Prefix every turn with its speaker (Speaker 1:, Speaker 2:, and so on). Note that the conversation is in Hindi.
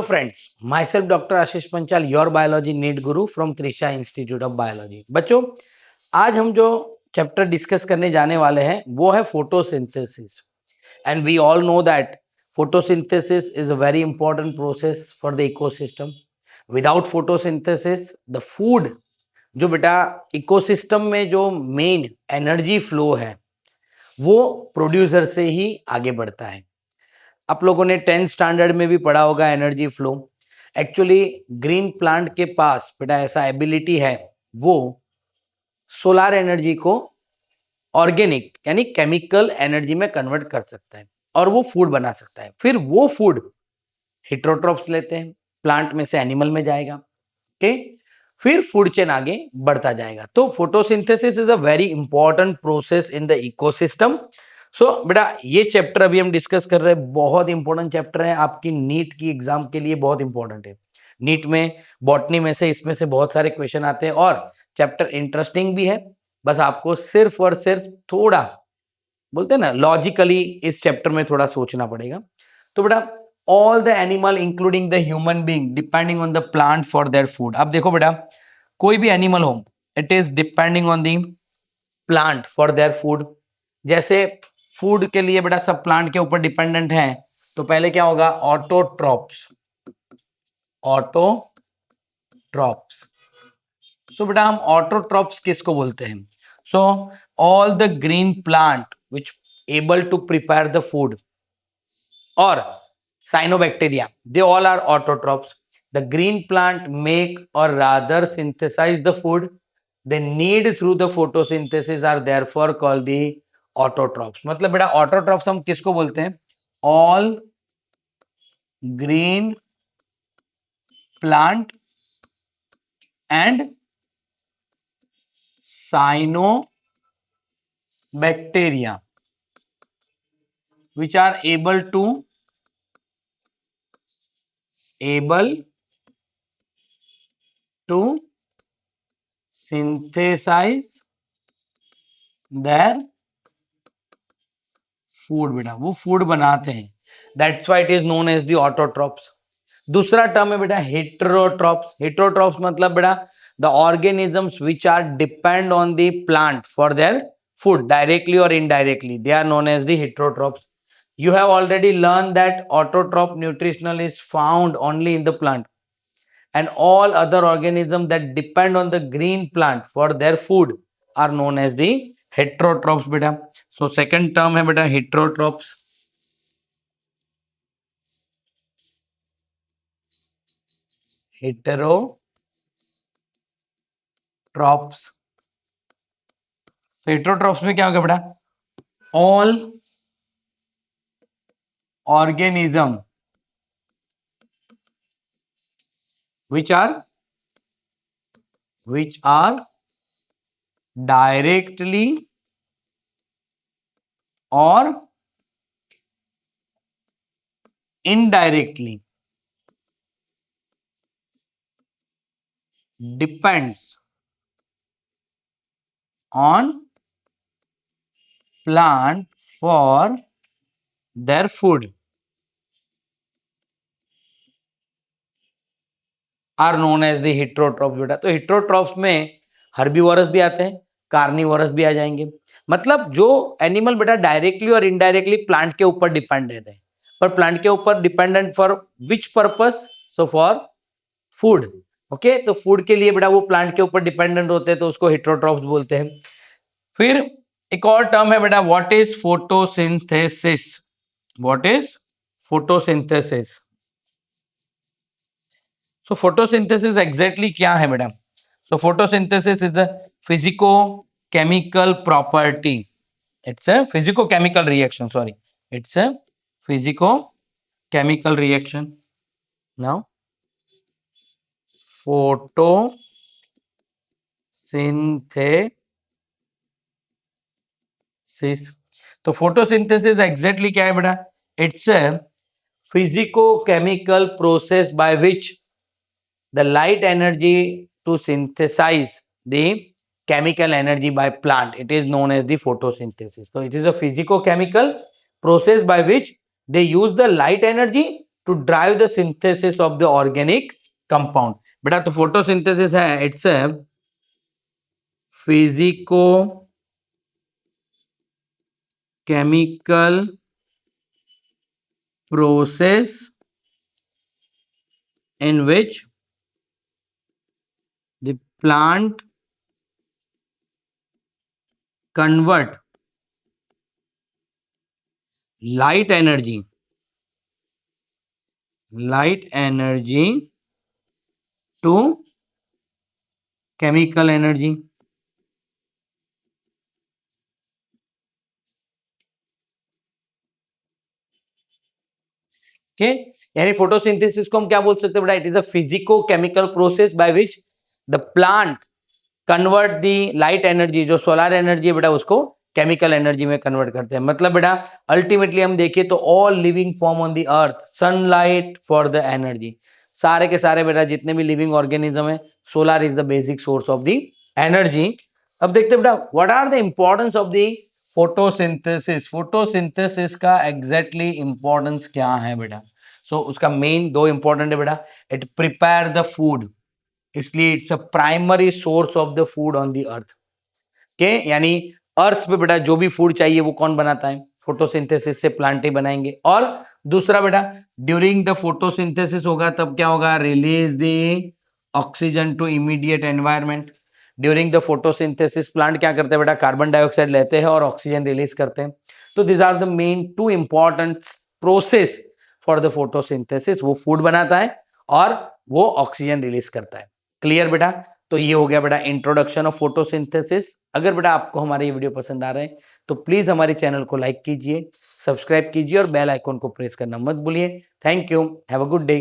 Speaker 1: Friends, myself doctor Ashish Panchal, your biology NEET guru from Trisha institute of biology. बच्चों, आज हम जो चैप्टर डिस्कस करने जाने वाले हैं वो है photosynthesis. And we all know that photosynthesis is a very important process for the ecosystem. Without photosynthesis the food, जो बेटा इकोसिस्टम में जो मेन एनर्जी फ्लो है वो प्रोड्यूसर से ही आगे बढ़ता है। आप लोगों ने 10th स्टैंडर्ड में भी पढ़ा होगा energy flow. Actually green plant के पास बेटा ऐसा एबिलिटी है, वो सोलार एनर्जी को ऑर्गेनिक यानी केमिकल एनर्जी में कन्वर्ट कर सकता है और वो फूड बना सकता है। फिर वो फूड हेटेरोट्रॉप्स लेते हैं, प्लांट में से एनिमल में जाएगा, ओके। फिर फूड चेन आगे बढ़ता जाएगा। तो photosynthesis is a very important process in the ecosystem. So बेटा ये चैप्टर अभी हम डिस्कस कर रहे हैं, बहुत इंपॉर्टेंट चैप्टर है, आपकी नीट की एग्जाम के लिए बहुत इंपॉर्टेंट है। नीट में बॉटनी में से इसमें से बहुत सारे क्वेश्चन आते हैं और चैप्टर इंटरेस्टिंग भी है। बस आपको सिर्फ और सिर्फ थोड़ा, बोलते हैं ना, लॉजिकली इस चैप्टर में थोड़ा सोचना पड़ेगा। तो बेटा all the animal including the human being depending on the plant for their food. अब देखो बेटा, कोई भी एनिमल हो, it is depending on the plant for their food. जैसे फूड के लिए बेटा सब प्लांट के ऊपर डिपेंडेंट हैं, तो पहले क्या होगा, ऑटोट्रॉप्स। ऑटोट्रॉप्स, सो बेटा हम ऑटोट्रॉप्स किसको बोलते हैं? So all the green plant which able to prepare the food और cyanobacteria, they all are autotrophs. The green plant make or rather synthesize the food they need through the photosynthesis are therefore called the autotrophs. मतलब बेटा autotrophs हम किसको बोलते हैं? All green plant and cyanobacteria which are able to synthesize their food. बेटा वो फूड बनाते हैं, that's why it is known as the autotrophs. दूसरा टर्म है बेटा हेटेरोट्रॉप्स। हेटेरोट्रॉप्स मतलब बेटा the organisms which are depend on the plant for their food directly और indirectly, they are known as the heterotrophs. You have already learned that autotroph nutritional is found only in the plant and all other organisms that depend on the green plant for their food are known as the heterotrophs beta. So second term है बेटा heterotrophs. heterotrophs. तो heterotrophs में क्या होगा बेटा, all organism which are directly or indirectly depends on plant for their food are known as the heterotrophs. बेटा तो हेटेरोट्रॉप्स में हर्बीवोरस भी आते हैं, कार्निवोरस भी आ जाएंगे। मतलब जो एनिमल बेटा डायरेक्टली और इनडायरेक्टली प्लांट के ऊपर डिपेंडेंट है, पर प्लांट के ऊपर dependent for which purpose? So for food, okay. तो फूड के लिए बेटा वो प्लांट के ऊपर डिपेंडेंट होते हैं, तो उसको हेटेरोट्रॉप्स बोलते हैं। फिर एक और टर्म है बेटा, what is photosynthesis. What is photosynthesis? So photosynthesis exactly क्या है बेटा? सो photosynthesis is a physico chemical property, it's a physico chemical reaction, sorry, it's a physico chemical reaction. Now photosynthesis, तो फोटोसिंथेसिस एग्जैक्टली क्या है बेटा? It's a physico chemical process by which the light energy to synthesize the chemical energy by plant, it is known as the photosynthesis. So it is a physico chemical process by which they use the light energy to drive the synthesis of the organic compound. बेटा तो फोटोसिंथेसिस है, it's a physico chemical process in which the plant convert light energy to chemical energy। Okay, यानी फोटोसिंथेसिस को हम क्या बोल सकते हैं बेटा? It is a physico chemical process by which the plant convert the light energy, जो सोलर एनर्जी है बेटा, उसको केमिकल एनर्जी में कन्वर्ट करते हैं। मतलब बेटा अल्टीमेटली हम देखिए तो all living form on the earth sunlight for the energy. सारे के सारे बेटा जितने भी लिविंग ऑर्गेनिज्म है, solar is the basic source of the energy. अब देखते हैं बेटा what are the importance of the photosynthesis. Photosynthesis का एग्जैक्टली इंपॉर्टेंस क्या है बेटा? उसका मेन दो इंपॉर्टेंट है बेटा। इट प्रिपेयर द फूड, इसलिए it's a primary source of the food on the अर्थ। के यानी अर्थ पे बेटा जो भी फूड चाहिए वो कौन बनाता है? फोटोसिंथेसिस से प्लांट ही बनाएंगे। और दूसरा बेटा ड्यूरिंग द फोटोसिंथेसिस होगा तब क्या होगा? Release the oxygen to immediate environment. During the photosynthesis plant क्या करते हैं बेटा? कार्बन डाइऑक्साइड लेते हैं और ऑक्सीजन रिलीज करते हैं। तो this are the main two important process for the photosynthesis. वो फूड बनाता है और वो ऑक्सीजन रिलीज करता है। क्लियर बेटा? तो ये हो गया बेटा इंट्रोडक्शन ऑफ फोटोसिंथेसिस। अगर बेटा आपको हमारे ये वीडियो पसंद आ रहे हैं तो प्लीज हमारे चैनल को लाइक कीजिए, सब्सक्राइब कीजिए और बेल आइकन को प्रेस करना मत भूलिए। Thank you, have a good day.